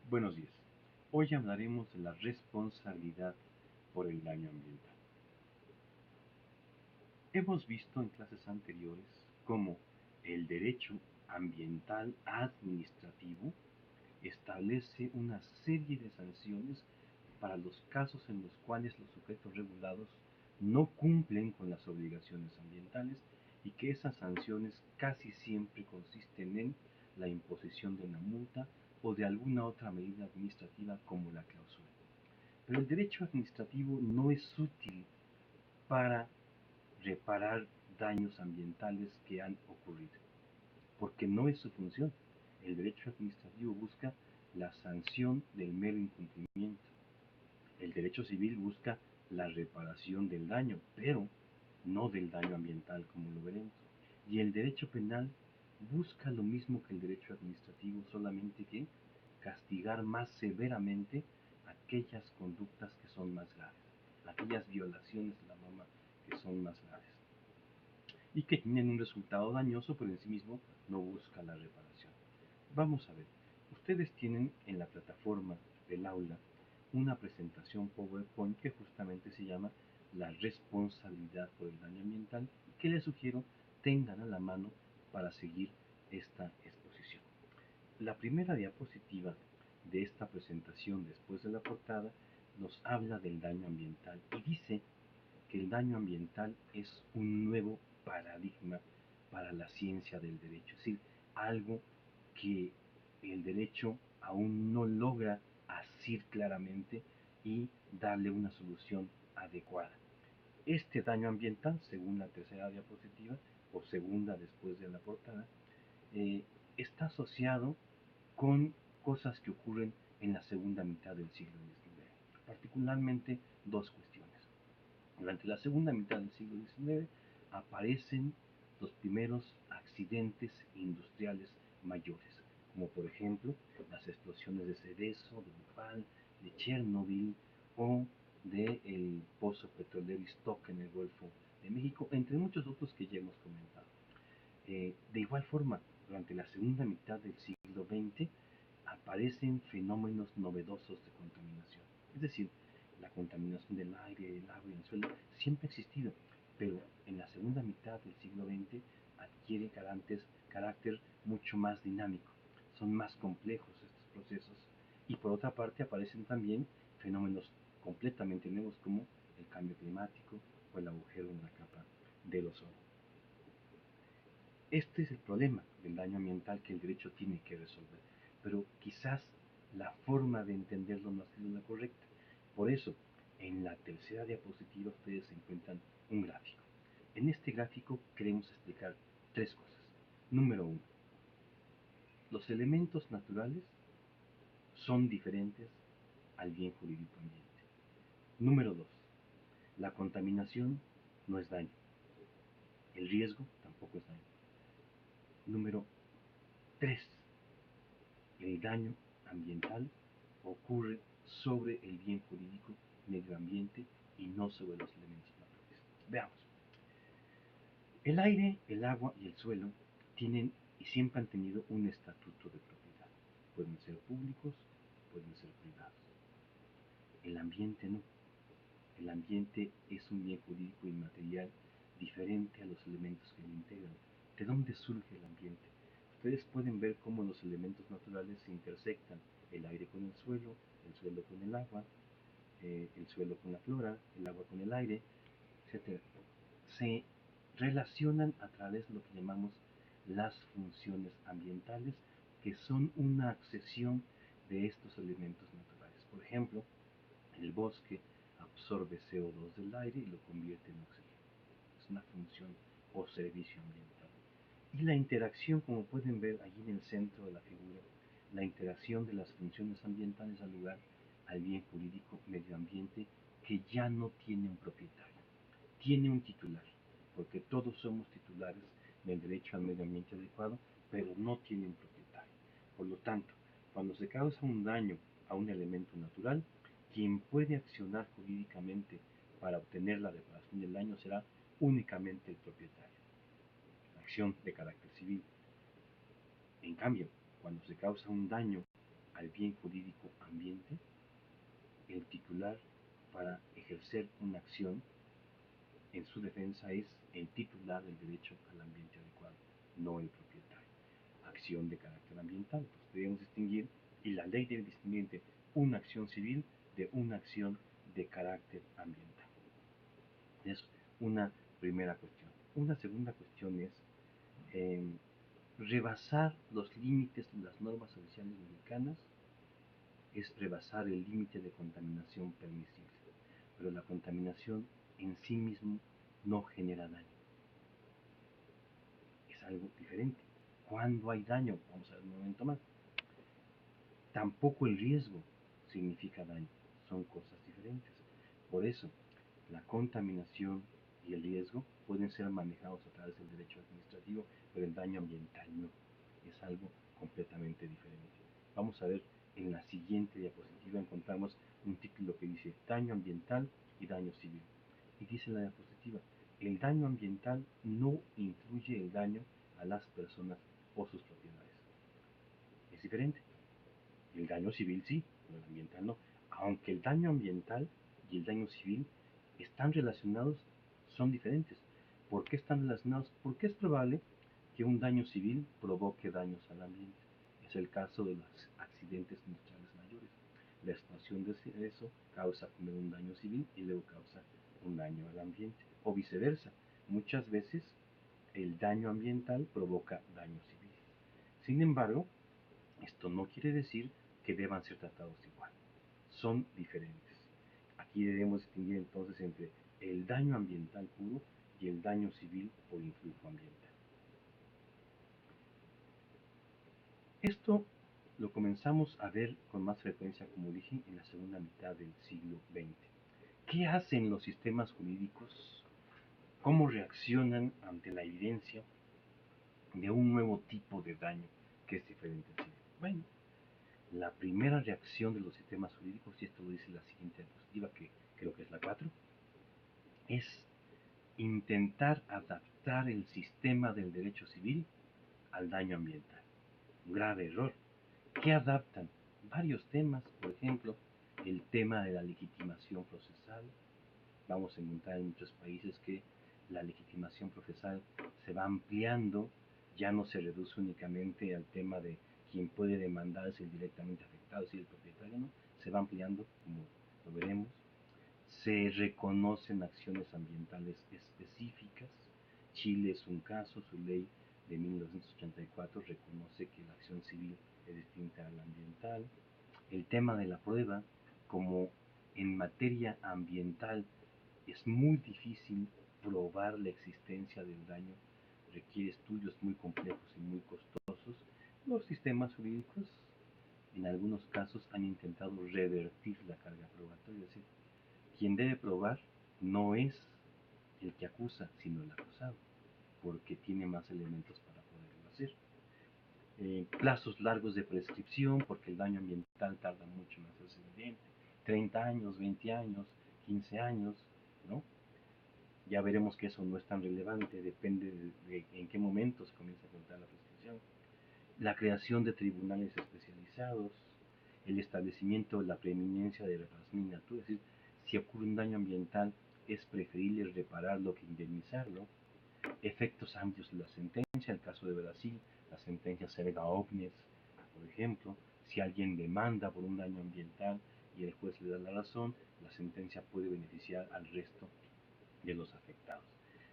Buenos días. Hoy hablaremos de la responsabilidad por el daño ambiental. Hemos visto en clases anteriores cómo el derecho ambiental administrativo establece una serie de sanciones para los casos en los cuales los sujetos regulados no cumplen con las obligaciones ambientales y que esas sanciones casi siempre consisten en la imposición de una multa o de alguna otra medida administrativa como la clausura. Pero el derecho administrativo no es útil para reparar daños ambientales que han ocurrido, porque no es su función. El derecho administrativo busca la sanción del mero incumplimiento. El derecho civil busca la reparación del daño, pero no del daño ambiental, como lo veremos. Y el derecho penal busca lo mismo que el derecho administrativo, solamente que castigar más severamente aquellas conductas que son más graves, aquellas violaciones de la norma que son más graves y que tienen un resultado dañoso, pero en sí mismo no busca la reparación. Vamos a ver, ustedes tienen en la plataforma del aula una presentación PowerPoint que justamente se llama la responsabilidad por el daño ambiental y que les sugiero tengan a la mano para seguir esta exposición. La primera diapositiva de esta presentación después de la portada nos habla del daño ambiental y dice que el daño ambiental es un nuevo paradigma para la ciencia del derecho, es decir, algo que el derecho aún no logra asir claramente y darle una solución adecuada. Este daño ambiental, según la tercera diapositiva, o segunda después de la portada, está asociado con cosas que ocurren en la segunda mitad del siglo XIX, particularmente dos cuestiones. Durante la segunda mitad del siglo XIX aparecen los primeros accidentes industriales mayores, como por ejemplo las explosiones de Seveso, de Bhopal, de Chernobyl o del pozo petrolero Iztoca en el Golfo de México, entre muchos otros que ya hemos comentado. De igual forma, durante la segunda mitad del siglo XX aparecen fenómenos novedosos de contaminación. Es decir, la contaminación del aire, del agua y del suelo siempre ha existido, pero en la segunda mitad del siglo XX adquiere carácter mucho más dinámico. Son más complejos estos procesos y por otra parte aparecen también fenómenos completamente nuevos como el cambio climático o el agujero en la capa del ozono. Este es el problema del daño ambiental que el derecho tiene que resolver, pero quizás la forma de entenderlo no ha sido la correcta. Por eso, en la tercera diapositiva ustedes encuentran un gráfico. En este gráfico queremos explicar tres cosas. Número uno, los elementos naturales son diferentes al bien jurídico ambiente. Número dos, la contaminación no es daño. El riesgo tampoco es daño. Número tres, el daño ambiental ocurre sobre el bien jurídico medio ambiente y no sobre los elementos naturales. Veamos. El aire, el agua y el suelo tienen y siempre han tenido un estatuto de propiedad. Pueden ser públicos, pueden ser privados. El ambiente no. El ambiente es un bien jurídico inmaterial diferente a los elementos que lo integran. ¿De dónde surge el ambiente? Ustedes pueden ver cómo los elementos naturales se intersectan, el aire con el suelo con el agua, el suelo con la flora, el agua con el aire, etc. Se relacionan a través de lo que llamamos las funciones ambientales, que son una accesión de estos elementos naturales. Por ejemplo, el bosque absorbe CO2 del aire y lo convierte en oxígeno. Es una función o servicio ambiental. Y la interacción, como pueden ver allí en el centro de la figura, la interacción de las funciones ambientales da lugar al bien jurídico medio ambiente que ya no tiene un propietario, tiene un titular, porque todos somos titulares del derecho al medio ambiente adecuado, pero no tiene un propietario. Por lo tanto, cuando se causa un daño a un elemento natural, quien puede accionar jurídicamente para obtener la reparación del daño será únicamente el propietario. Acción de carácter civil. En cambio, cuando se causa un daño al bien jurídico ambiente, el titular para ejercer una acción en su defensa es el titular del derecho al ambiente adecuado, no el propietario. Acción de carácter ambiental, pues debemos distinguir, y la ley debe distinguir entre una acción civil de una acción de carácter ambiental. Es una primera cuestión. Una segunda cuestión es eh, rebasar los límites de las normas oficiales mexicanas es rebasar el límite de contaminación permisible, pero la contaminación en sí mismo no genera daño. Es algo diferente. ¿Cuándo hay daño? Vamos a ver un momento más. Tampoco el riesgo significa daño, son cosas diferentes. Por eso, la contaminación y el riesgo pueden ser manejados a través del derecho administrativo, pero el daño ambiental no. Es algo completamente diferente. Vamos a ver, en la siguiente diapositiva encontramos un título que dice daño ambiental y daño civil. Y dice la diapositiva, el daño ambiental no incluye el daño a las personas o sus propiedades. Es diferente. El daño civil sí, pero el ambiental no. Aunque el daño ambiental y el daño civil están relacionados, son diferentes. ¿Por qué están relacionados? Porque es probable que un daño civil provoque daños al ambiente. Es el caso de los accidentes industriales mayores. La explosión de eso causa primero un daño civil y luego causa un daño al ambiente. O viceversa. Muchas veces el daño ambiental provoca daños civiles. Sin embargo, esto no quiere decir que deban ser tratados igual. Son diferentes. Aquí debemos distinguir entonces entre el daño ambiental puro y el daño civil por influjo ambiental. Esto lo comenzamos a ver con más frecuencia, como dije, en la segunda mitad del siglo XX. ¿Qué hacen los sistemas jurídicos? ¿Cómo reaccionan ante la evidencia de un nuevo tipo de daño que es diferente al civil? Bueno, la primera reacción de los sistemas jurídicos, y esto lo dice la siguiente diapositiva, que creo que es la 4, es intentar adaptar el sistema del derecho civil al daño ambiental. Un grave error. ¿Qué adaptan? Varios temas, por ejemplo, el tema de la legitimación procesal. Vamos a encontrar en muchos países que la legitimación procesal se va ampliando, ya no se reduce únicamente al tema de quien puede demandar es el directamente afectado, es decir, el propietario, ¿no? Se va ampliando, como lo veremos. Se reconocen acciones ambientales específicas. Chile es un caso, su ley de 1984 reconoce que la acción civil es distinta a la ambiental. El tema de la prueba, como en materia ambiental es muy difícil probar la existencia del daño, requiere estudios muy complejos y muy costosos. Los sistemas jurídicos en algunos casos han intentado revertir la carga probatoria, es decir, quien debe probar no es el que acusa, sino el acusado, porque tiene más elementos para poderlo hacer. Plazos largos de prescripción, porque el daño ambiental tarda mucho en hacerse evidente. 30 años, 20 años, 15 años, ¿no? Ya veremos que eso no es tan relevante, depende de en qué momento se comienza a contar la prescripción. La creación de tribunales especializados, el establecimiento de la preeminencia de reparación in natura, es decir, si ocurre un daño ambiental es preferible repararlo que indemnizarlo. Efectos amplios de la sentencia, el caso de Brasil, la sentencia Serga Ognes, por ejemplo, si alguien demanda por un daño ambiental y el juez le da la razón, la sentencia puede beneficiar al resto de los afectados.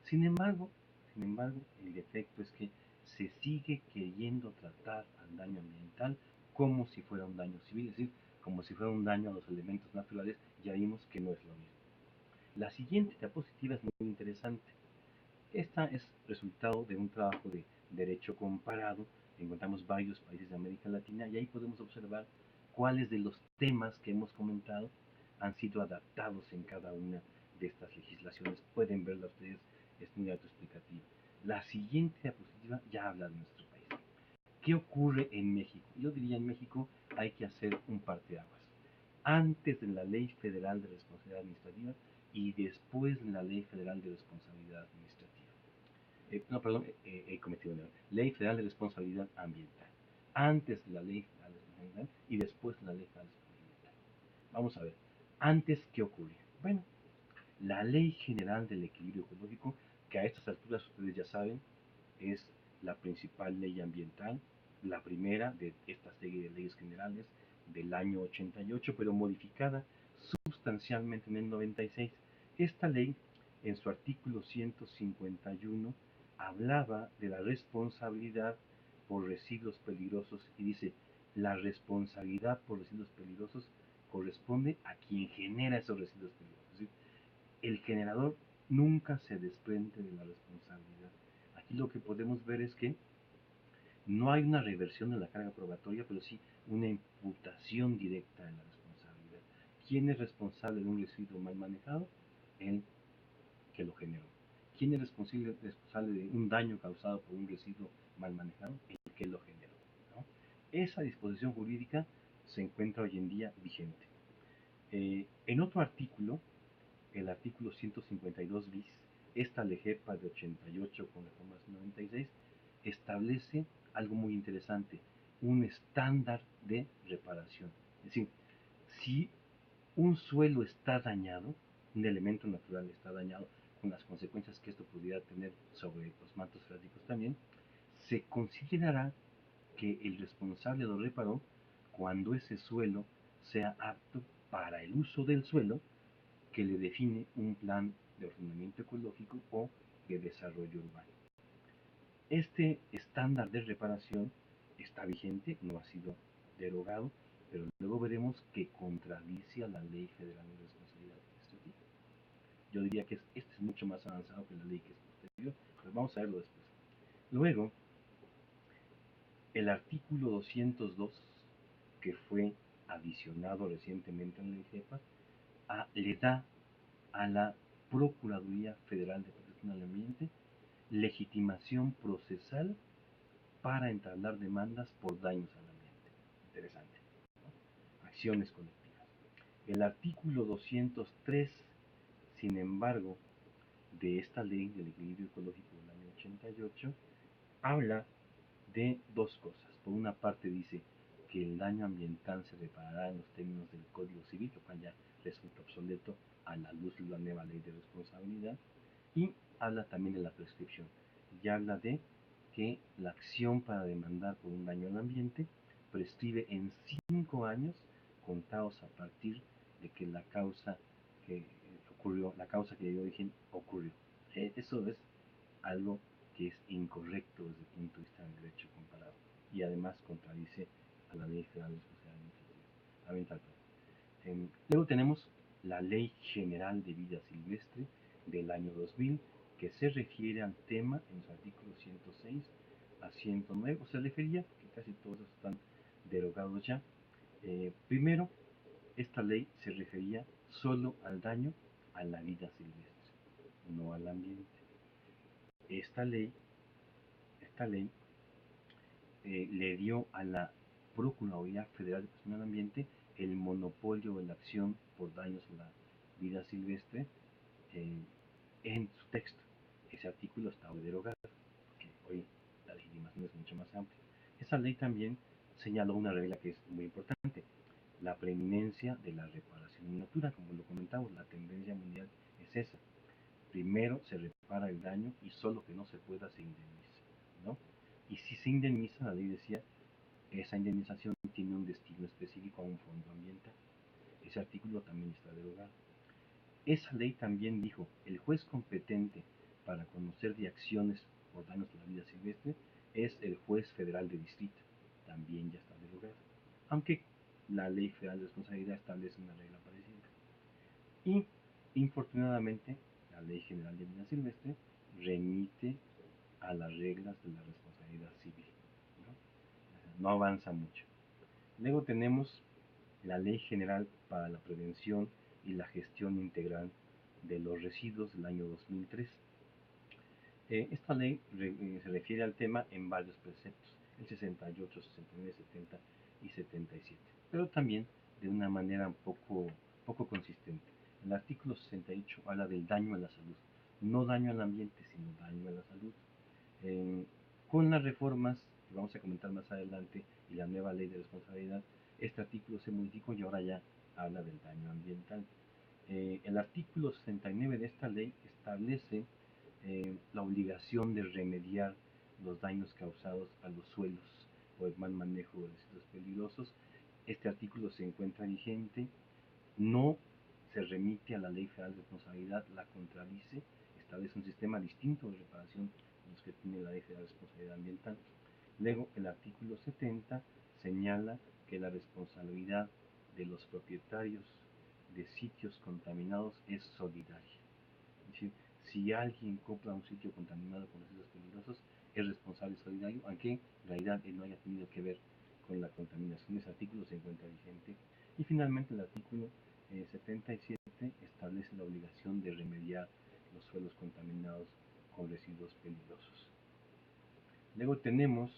Sin embargo, el defecto es que se sigue queriendo tratar al daño ambiental como si fuera un daño civil, es decir, como si fuera un daño a los elementos naturales. Ya vimos que no es lo mismo. La siguiente diapositiva es muy interesante. Esta es resultado de un trabajo de derecho comparado. Encontramos varios países de América Latina y ahí podemos observar cuáles de los temas que hemos comentado han sido adaptados en cada una de estas legislaciones. Pueden verla ustedes, es muy autoexplicativa. La siguiente diapositiva ya habla de nuestro país. ¿Qué ocurre en México? Yo diría en México hay que hacer un parteaguas. Antes de la Ley Federal de Responsabilidad Administrativa y después de la Ley Federal de Responsabilidad Administrativa. He cometido una Ley Federal de Responsabilidad Ambiental. Antes de la Ley Federal de general y después la Ley Federal de Responsabilidad Ambiental. Vamos a ver, antes, ¿qué ocurría? Bueno, la Ley General del Equilibrio Ecológico, que a estas alturas ustedes ya saben, es la principal ley ambiental, la primera de esta serie de leyes generales del año 88, pero modificada sustancialmente en el 96. Esta ley, en su artículo 151, hablaba de la responsabilidad por residuos peligrosos y dice, la responsabilidad por residuos peligrosos corresponde a quien genera esos residuos peligrosos. Es decir, el generador nunca se desprende de la responsabilidad. Aquí lo que podemos ver es que no hay una reversión de la carga probatoria, pero sí una imputación directa de la responsabilidad. ¿Quién es responsable de un residuo mal manejado? El que lo generó. ¿Quién es responsable de un daño causado por un residuo mal manejado? El que lo generó, ¿no? Esa disposición jurídica se encuentra hoy en día vigente. En otro artículo, el artículo 152 bis, esta LEGEPA de 88 con reformas 96, establece algo muy interesante, un estándar de reparación. Es decir, si un suelo está dañado, un elemento natural está dañado, con las consecuencias que esto pudiera tener sobre los mantos freáticos también, se considerará que el responsable lo reparó cuando ese suelo sea apto para el uso del suelo que le define un plan de ordenamiento ecológico o de desarrollo urbano. Este estándar de reparación está vigente, no ha sido derogado, pero luego veremos que contradice a la Ley Federal de Responsabilidad Administrativa. Yo diría que este es mucho más avanzado que la ley que es posterior, pero vamos a verlo después. Luego, el artículo 202, que fue adicionado recientemente en la IGEPA, le da a la Procuraduría Federal de Protección al Ambiente legitimación procesal para entablar demandas por daños al ambiente. Interesante, ¿no? Acciones colectivas. El artículo 203, sin embargo, de esta ley del equilibrio ecológico del año 88, habla de dos cosas. Por una parte dice que el daño ambiental se reparará en los términos del Código Civil, lo cual ya resulta obsoleto a la luz de la nueva ley de responsabilidad, y habla también de la prescripción, y habla de que la acción para demandar por un daño al ambiente prescribe en 5 años contados a partir de que la causa que ocurrió, la causa que dio origen ocurrió. Eso es algo que es incorrecto desde el punto de vista del derecho comparado y además contradice a la Ley Federal de Responsabilidad Ambiental. Luego tenemos la Ley General de Vida Silvestre del año 2000, que se refiere al tema en su artículo 106 a 109, o se refería, que casi todos están derogados ya. Primero, esta ley se refería solo al daño a la vida silvestre, no al ambiente. Esta ley le dio a la Procuraduría Federal de Protección al Ambiente el monopolio de la acción por daños a la vida silvestre eh, en su texto. Ese artículo está hoy derogado, porque hoy la legitimación es mucho más amplia. Esa ley también señaló una regla que es muy importante, la preeminencia de la reparación en natura, como lo comentamos, la tendencia mundial es esa. Primero se repara el daño y solo que no se pueda se indemniza, ¿no? Y si se indemniza, la ley decía, esa indemnización tiene un destino específico a un fondo ambiental. Ese artículo también está derogado. Esa ley también dijo, el juez competente para conocer de acciones por daños a la vida silvestre es el juez federal de distrito. También ya está derogado. Aunque la Ley Federal de Responsabilidad establece una regla parecida. Y, infortunadamente, la Ley General de Vida Silvestre remite a las reglas de la responsabilidad civil, ¿no? No avanza mucho. Luego tenemos la Ley General para la Prevención y la Gestión Integral de los Residuos del año 2003. Esta ley se refiere al tema en varios preceptos, el 68, 69, 70 y 77, pero también de una manera poco consistente. El artículo 68 habla del daño a la salud, no daño al ambiente, sino daño a la salud. Con las reformas que vamos a comentar más adelante, y la nueva ley de responsabilidad, este artículo se modificó y ahora ya habla del daño ambiental. El artículo 69 de esta ley establece la obligación de remediar los daños causados a los suelos por el mal manejo de residuos peligrosos. Este artículo se encuentra vigente, no se remite a la Ley Federal de Responsabilidad, la contradice, establece un sistema distinto de reparación a los que tiene la Ley Federal de Responsabilidad Ambiental. Luego, el artículo 70 señala que la responsabilidad de los propietarios de sitios contaminados es solidaria. Es decir, si alguien compra un sitio contaminado con residuos peligrosos, es responsable solidario, aunque en realidad él no haya tenido que ver con la contaminación. Ese artículo se encuentra vigente. Y finalmente el artículo 77 establece la obligación de remediar los suelos contaminados con residuos peligrosos. Luego tenemos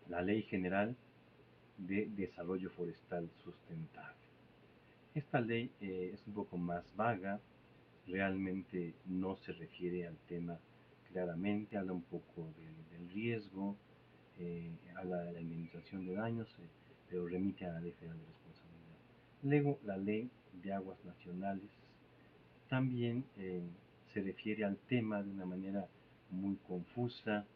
la Ley General de Desarrollo Forestal Sustentable. Esta ley es un poco más vaga, realmente no se refiere al tema claramente, habla un poco del riesgo, habla de la indemnización de daños, pero remite a la Ley Federal de Responsabilidad. Luego, la Ley de Aguas Nacionales también se refiere al tema de una manera muy confusa.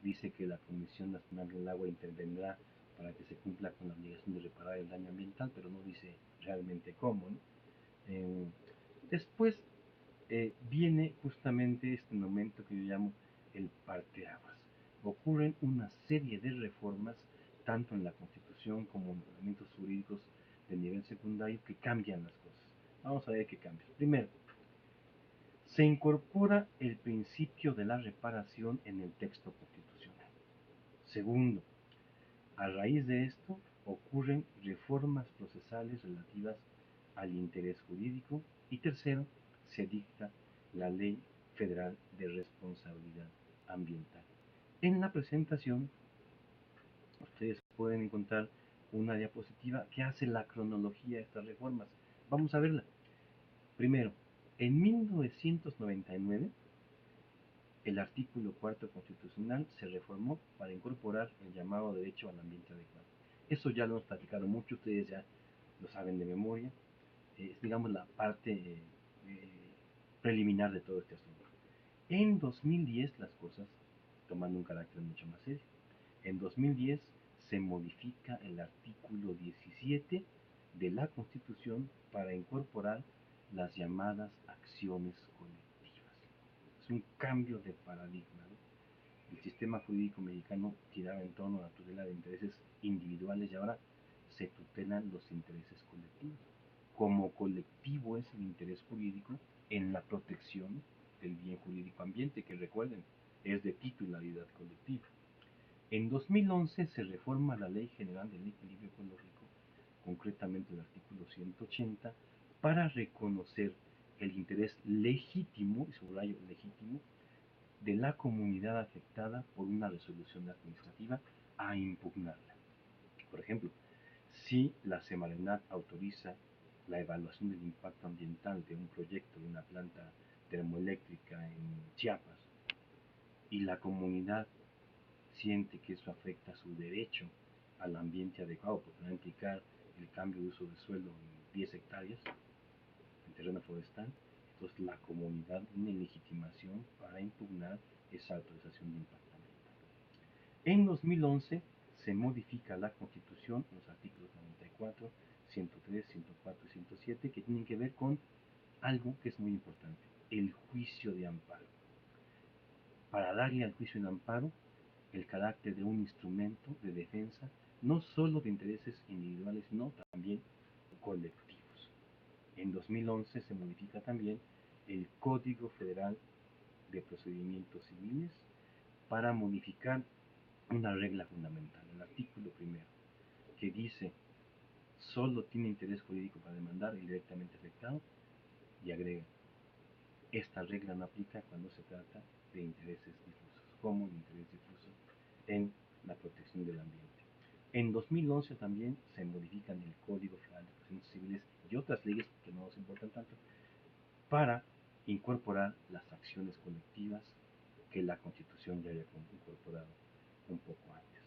Dice que la Comisión Nacional del Agua intervendrá para que se cumpla con la obligación de reparar el daño ambiental, pero no dice realmente cómo, ¿no? Después viene justamente este momento que yo llamo el parteaguas. Ocurren una serie de reformas, tanto en la Constitución como en elementos jurídicos de nivel secundario, que cambian las cosas. Vamos a ver qué cambia. Primero, se incorpora el principio de la reparación en el texto constitucional. Segundo, a raíz de esto ocurren reformas procesales relativas al interés jurídico. Y tercero, se dicta la Ley Federal de Responsabilidad Ambiental. En la presentación ustedes pueden encontrar una diapositiva que hace la cronología de estas reformas. Vamos a verla. Primero, en 1999, el artículo 4 constitucional se reformó para incorporar el llamado derecho al ambiente adecuado. Eso ya lo hemos platicado mucho, ustedes ya lo saben de memoria. Es, digamos, la parte preliminar de todo este asunto. En 2010 las cosas toman un carácter mucho más serio. En 2010 se modifica el artículo 17 de la Constitución para incorporar las llamadas acciones colectivas. Es un cambio de paradigma, ¿no? El sistema jurídico mexicano giraba en torno a la tutela de intereses individuales y ahora se tutelan los intereses colectivos. Como colectivo es el interés jurídico en la protección del bien jurídico ambiente, que recuerden, es de titularidad colectiva. En 2011 se reforma la Ley General del Equilibrio Ecológico, concretamente el artículo 180, para reconocer el interés legítimo, y subrayo legítimo, de la comunidad afectada por una resolución administrativa a impugnarla. Por ejemplo, si la Semarnat autoriza la evaluación del impacto ambiental de un proyecto de una planta termoeléctrica en Chiapas y la comunidad siente que eso afecta su derecho al ambiente adecuado, porque va a implicar el cambio de uso de suelo en 10 hectáreas en terreno forestal, entonces la comunidad tiene legitimación para impugnar esa autorización de impacto ambiental. En 2011 se modifica la Constitución, los artículos 94, 103, 104 y 107, que tienen que ver con algo que es muy importante, el juicio de amparo. Para darle al juicio de amparo el carácter de un instrumento de defensa, no solo de intereses individuales, sino también colectivos. En 2011 se modifica también el Código Federal de Procedimientos Civiles para modificar una regla fundamental, el artículo primero, que dice solo tiene interés jurídico para demandar el directamente afectado, y agrega, esta regla no aplica cuando se trata de intereses difusos, como el interés difuso en la protección del ambiente. En 2011 también se modifican el Código Federal de Procedimientos Civiles y otras leyes que no nos importan tanto para incorporar las acciones colectivas que la Constitución ya había incorporado. un poco antes.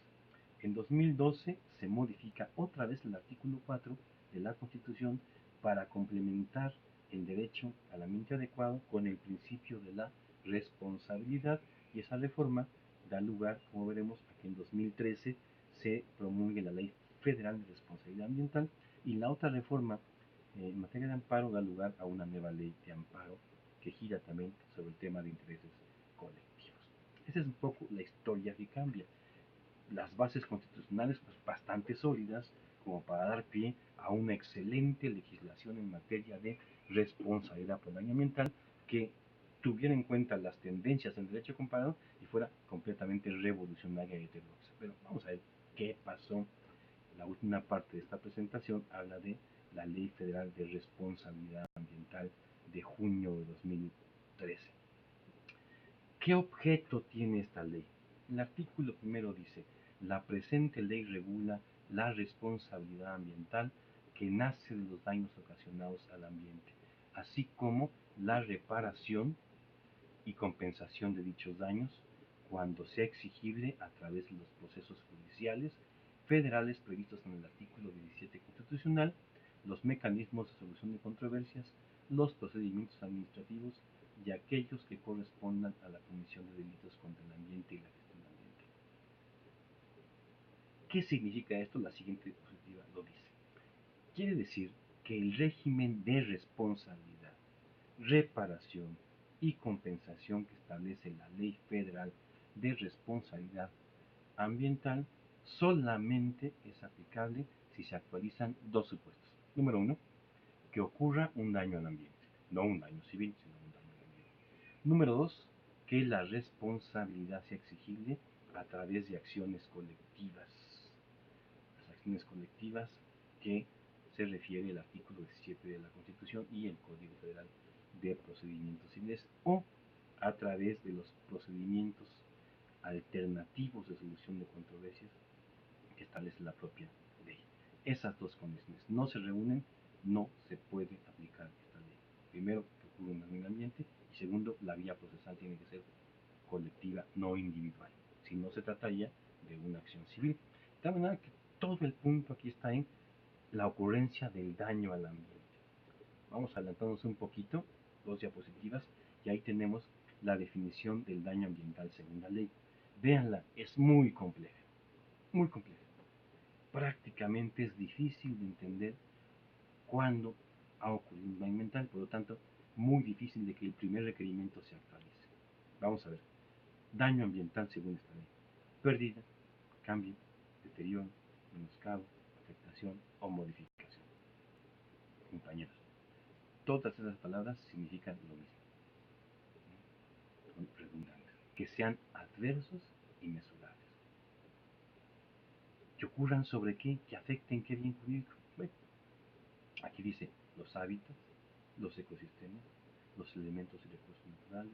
En 2012 se modifica otra vez el artículo 4 de la Constitución para complementar el derecho al ambiente adecuado con el principio de la responsabilidad, y esa reforma da lugar, como veremos, a que en 2013 se promulgue la Ley Federal de Responsabilidad Ambiental, y la otra reforma en materia de amparo da lugar a una nueva ley de amparo que gira también sobre el tema de intereses colectivos. Esa es un poco la historia que cambia. Las bases constitucionales pues, bastante sólidas como para dar pie a una excelente legislación en materia de responsabilidad por daño ambiental que tuviera en cuenta las tendencias en derecho comparado y fuera completamente revolucionaria y heterodoxa. Pero vamos a ver qué pasó. La última parte de esta presentación habla de la Ley Federal de Responsabilidad Ambiental de junio de 2013. ¿Qué objeto tiene esta ley? El artículo primero dice: la presente ley regula la responsabilidad ambiental que nace de los daños ocasionados al ambiente, así como la reparación y compensación de dichos daños cuando sea exigible a través de los procesos judiciales federales previstos en el artículo 17 constitucional, los mecanismos de solución de controversias, los procedimientos administrativos y aquellos que correspondan a la comisión de delitos contra el ambiente y la gestión ambiental. ¿Qué significa esto? La siguiente diapositiva lo dice. Quiere decir que el régimen de responsabilidad, reparación y compensación que establece la Ley Federal de Responsabilidad Ambiental solamente es aplicable si se actualizan dos supuestos. Número uno, que ocurra un daño al ambiente, no un daño civil, sino un daño al ambiente. Número dos, que la responsabilidad sea exigible a través de acciones colectivas. Las acciones colectivas que se refiere el artículo 17 de la Constitución y el Código Federal de Procedimientos Civiles, o a través de los procedimientos alternativos de solución de controversias que establece la propia ley. Esas dos condiciones no se reúnen, no se puede aplicar esta ley. Primero, que ocurre un daño en el ambiente, y segundo, la vía procesal tiene que ser colectiva, no individual. Si no, se trataría de una acción civil. De tal manera que todo el punto aquí está en la ocurrencia del daño al ambiente. Vamos adelantándonos un poquito, dos diapositivas, y ahí tenemos la definición del daño ambiental según la ley. Véanla, es muy compleja, muy compleja. Prácticamente es difícil de entender cuándo ha ocurrido un daño ambiental, por lo tanto, muy difícil de que el primer requerimiento se actualice. Vamos a ver. Daño ambiental según esta ley: pérdida, cambio, deterioro, menoscabo, afectación o modificación. Compañeros, todas esas palabras significan lo mismo, son redundantes, que sean adversos y mesurables. ¿Que ocurran sobre qué? ¿Que afecten qué bien jurídico? Bueno, aquí dice los hábitats, los ecosistemas, los elementos y recursos naturales.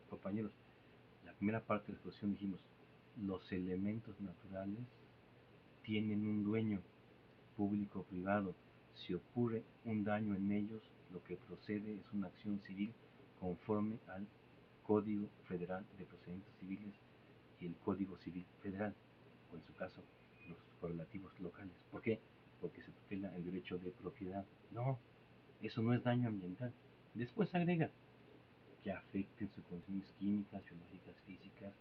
Compañeros, la primera parte de la exposición dijimos: los elementos naturales tienen un dueño, público o privado. Si ocurre un daño en ellos, lo que procede es una acción civil conforme al Código Federal de Procedimientos Civiles y el Código Civil Federal, o en su caso, los correlativos locales. ¿Por qué? Porque se tutela el derecho de propiedad. No, eso no es daño ambiental. Después agrega que afecten sus condiciones químicas, biológicas, físicas,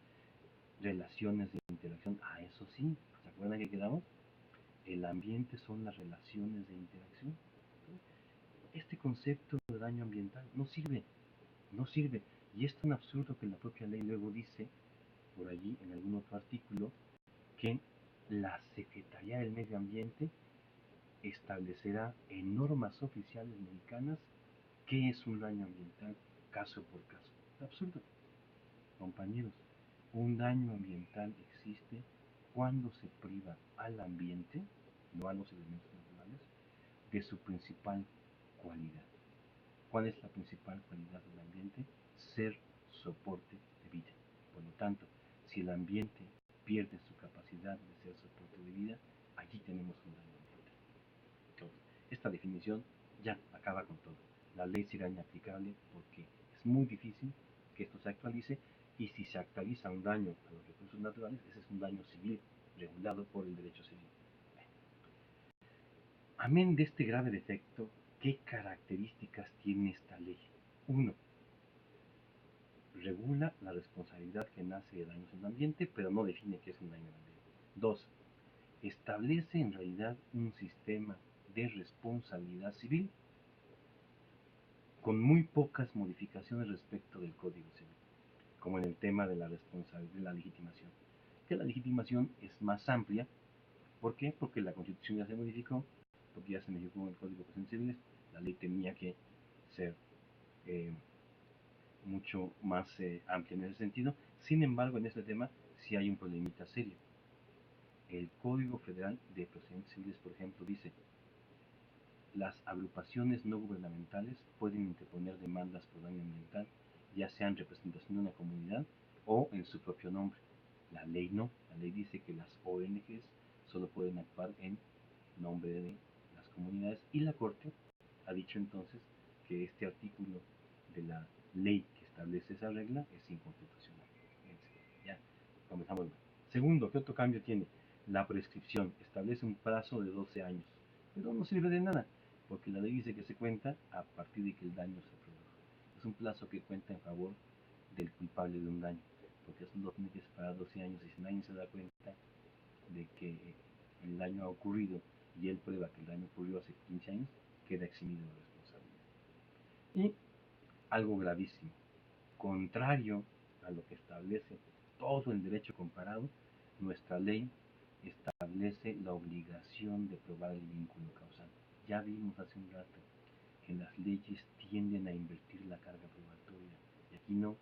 relaciones de interacción. Ah, eso sí, ¿se acuerdan que quedamos? El ambiente son las relaciones de interacción. Este concepto de daño ambiental no sirve, no sirve. Y es tan absurdo que la propia ley luego dice, por allí en algún otro artículo, que la Secretaría del Medio Ambiente establecerá en normas oficiales mexicanas qué es un daño ambiental caso por caso. Es absurdo. Compañeros, un daño ambiental existe cuando se priva al ambiente, no a los elementos naturales, de su principal cualidad. ¿Cuál es la principal cualidad del ambiente? Ser soporte de vida. Por lo tanto, si el ambiente pierde su capacidad de ser soporte de vida, allí tenemos un daño ambiental. Entonces, esta definición ya acaba con todo. La ley será inaplicable porque es muy difícil que esto se actualice, Y si se actualiza un daño a los recursos naturales, ese es un daño civil regulado por el derecho civil. Amén de este grave defecto, ¿qué características tiene esta ley? 1. Regula la responsabilidad que nace de daños en el ambiente, pero no define qué es un daño en el ambiente. 2. Establece en realidad un sistema de responsabilidad civil con muy pocas modificaciones respecto del Código Civil, como en el tema de la responsabilidad de la legitimación. Que la legitimación es más amplia. ¿Por qué? Porque la Constitución ya se modificó, porque ya se modificó el Código de Procedimientos Civiles, la ley tenía que ser eh, mucho más amplia en ese sentido. Sin embargo, en este tema sí hay un problemita serio. El Código Federal de Procedimientos Civiles, por ejemplo, dice: las agrupaciones no gubernamentales pueden interponer demandas por daño ambiental, ya sea en representación de una comunidad o en su propio nombre. La ley no, la ley dice que las ONGs solo pueden actuar en nombre de las comunidades, y la Corte ha dicho entonces que este artículo de la ley que establece esa regla es inconstitucional. Ya, comenzamos. Segundo, ¿qué otro cambio tiene? La prescripción establece un plazo de 12 años, pero no sirve de nada, porque la ley dice que se cuenta a partir de que el daño se produjo. Es un plazo que cuenta en favor del culpable de un daño, porque eso lo tiene que esperar 12 años, y si nadie se da cuenta de que el daño ha ocurrido y él prueba que el daño ocurrió hace 15 años, queda eximido de responsabilidad. Y algo gravísimo, contrario a lo que establece todo el derecho comparado, nuestra ley establece la obligación de probar el vínculo causal. Ya vimos hace un rato que las leyes tienden a invertir la carga probatoria, y aquí no.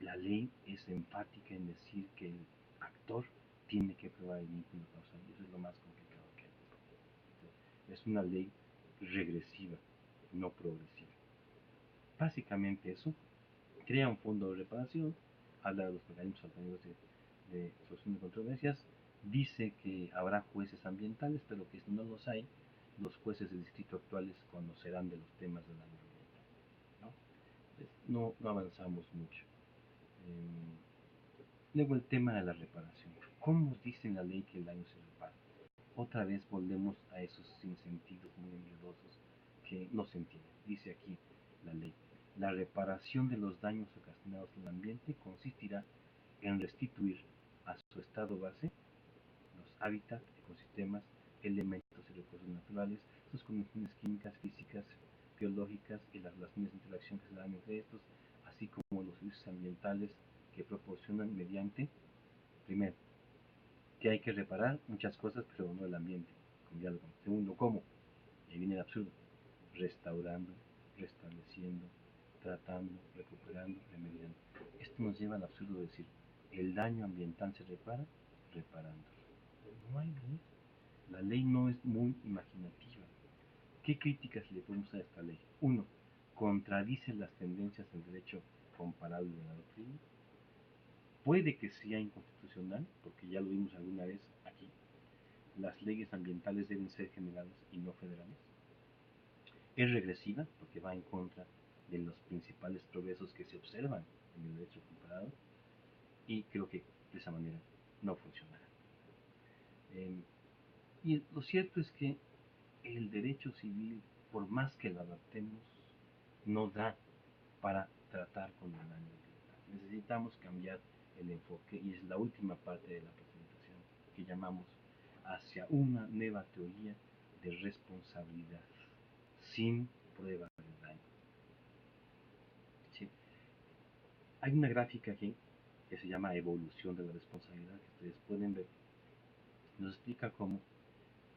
La ley es enfática en decir que el actor tiene que probar el vínculo causal, y eso es lo más complicado que hay. Es una ley regresiva, no progresiva. Básicamente eso. Crea un fondo de reparación, habla de los mecanismos alternativos de solución de controversias, dice que habrá jueces ambientales, pero que si no los hay, los jueces de distrito actuales conocerán de los temas del daño ambiental, no avanzamos mucho. Luego el tema de la reparación. ¿Cómo dice la ley que el daño se repara? Otra vez volvemos a esos sinsentidos muy enredosos que no se entienden. Dice aquí la ley: la reparación de los daños ocasionados al ambiente consistirá en restituir a su estado base los hábitats, ecosistemas, elementos y recursos naturales, sus condiciones químicas, físicas, biológicas y las relaciones de interacción que se dan entre estos, así como los servicios ambientales que proporcionan mediante, primero, que hay que reparar muchas cosas, pero no el ambiente, como ya lo comenté. Segundo, ¿cómo? Y ahí viene el absurdo: restaurando, restableciendo, tratando, recuperando, remediando. Esto nos lleva al absurdo de decir: el daño ambiental se repara reparándolo. No hay ley. La ley no es muy imaginativa. ¿Qué críticas le podemos hacer a esta ley? Uno, contradice las tendencias del derecho comparable de la doctrina. Puede que sea inconstitucional, porque ya lo vimos alguna vez aquí. Las leyes ambientales deben ser generales y no federales. Es regresiva, porque va en contra de los principales progresos que se observan en el derecho comparado, y creo que de esa manera no funcionará. Y lo cierto es que el derecho civil, por más que lo adaptemos, no da para tratar con el daño ambiental. Necesitamos cambiar el enfoque, y es la última parte de la presentación, que llamamos hacia una nueva teoría de responsabilidad sin prueba de daño. ¿Sí? Hay una gráfica aquí que se llama evolución de la responsabilidad, que ustedes pueden ver. Nos explica cómo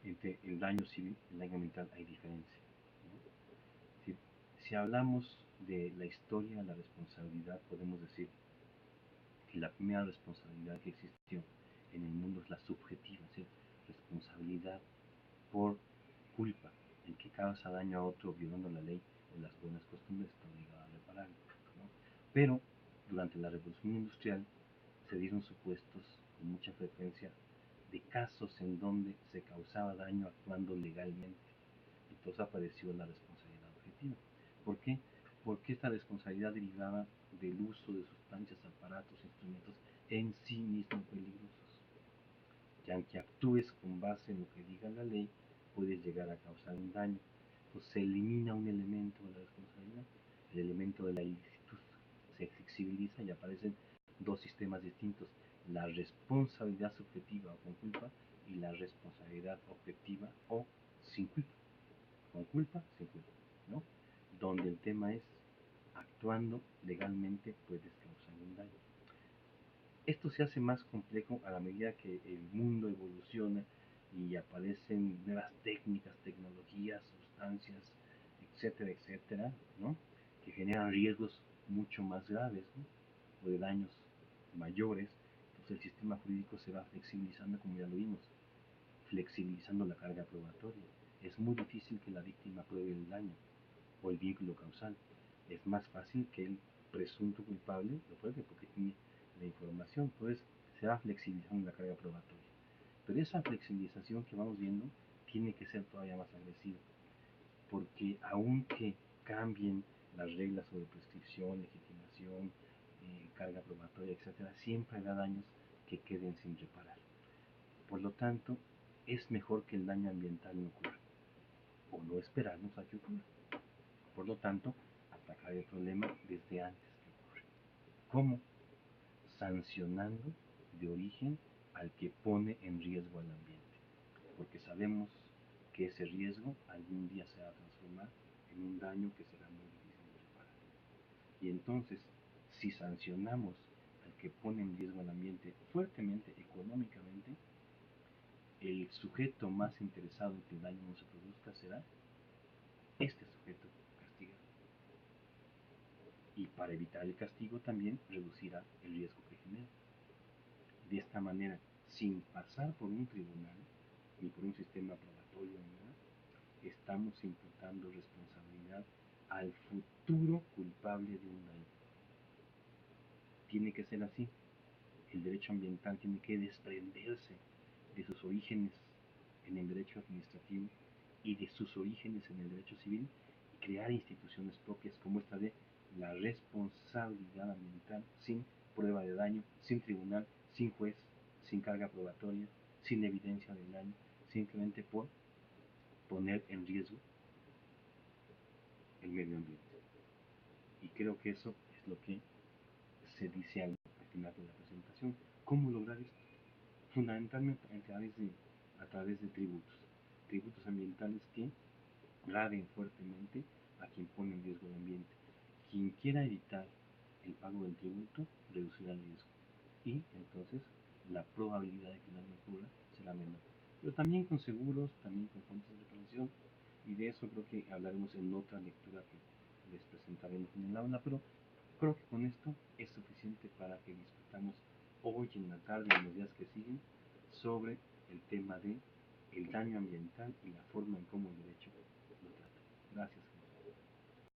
entre el daño civil y el daño ambiental hay diferencia, ¿no? Si hablamos de la historia de la responsabilidad, podemos decir que la primera responsabilidad que existió en el mundo es la subjetiva, ¿sí? Responsabilidad por culpa. El que causa daño a otro violando la ley o las buenas costumbres está obligado a repararlo, ¿no? Pero durante la revolución industrial se dieron supuestos con mucha frecuencia de casos en donde se causaba daño actuando legalmente. Entonces apareció la responsabilidad objetiva. ¿Por qué? porque esta responsabilidad derivaba del uso de sustancias, aparatos, instrumentos en sí mismos peligrosos. Y aunque actúes con base en lo que diga la ley, puedes llegar a causar un daño. Entonces se elimina un elemento de la responsabilidad, el elemento de la ilicitud. Se flexibiliza y aparecen dos sistemas distintos, la responsabilidad subjetiva o con culpa y la responsabilidad objetiva o sin culpa. Con culpa, sin culpa, ¿no? Donde el tema es, actuando legalmente puedes causar un daño. Esto se hace más complejo a la medida que el mundo evoluciona y aparecen nuevas técnicas, tecnologías, sustancias, etcétera, etcétera, ¿no? Que generan riesgos mucho más graves, ¿no? O de daños mayores. Entonces el sistema jurídico se va flexibilizando, como ya lo vimos, flexibilizando la carga probatoria. Es muy difícil que la víctima pruebe el daño o el vínculo causal. Es más fácil que el presunto culpable lo pruebe porque tiene la información. Entonces se va flexibilizando la carga probatoria. Pero esa flexibilización que vamos viendo tiene que ser todavía más agresiva, porque aunque cambien las reglas sobre prescripción, legitimación, carga probatoria, etcétera, siempre habrá daños que queden sin reparar. Por lo tanto, es mejor que el daño ambiental no ocurra, o no esperarnos a que ocurra. Por lo tanto, atacar el problema desde antes que ocurre. ¿Cómo? Sancionando de origen al que pone en riesgo al ambiente, porque sabemos que ese riesgo algún día se va a transformar en un daño que será muy difícil de reparar. Y entonces, si sancionamos al que pone en riesgo al ambiente fuertemente económicamente, el sujeto más interesado en que el daño no se produzca será este sujeto castigado. Y para evitar el castigo también reducirá el riesgo que genera. De esta manera, sin pasar por un tribunal ni por un sistema probatorio ni nada, estamos imputando responsabilidad al futuro culpable de un daño. Tiene que ser así. El derecho ambiental tiene que desprenderse de sus orígenes en el derecho administrativo y de sus orígenes en el derecho civil y crear instituciones propias como esta de la responsabilidad ambiental sin prueba de daño, sin tribunal, sin juez, sin carga probatoria, sin evidencia del daño, simplemente por poner en riesgo el medio ambiente. Y creo que eso es lo que se dice al final de la presentación. ¿Cómo lograr esto? Fundamentalmente a través de tributos. Tributos ambientales que graven fuertemente a quien pone en riesgo el ambiente. Quien quiera evitar el pago del tributo reducirá el riesgo y entonces la probabilidad de que el daño ocurra será menor. Pero también con seguros, también con fondos de reparación, y de eso creo que hablaremos en otra lectura que les presentaremos en el aula, pero creo que con esto es suficiente para que discutamos hoy en la tarde y en los días que siguen sobre el tema de el daño ambiental y la forma en cómo el derecho lo trata. Gracias.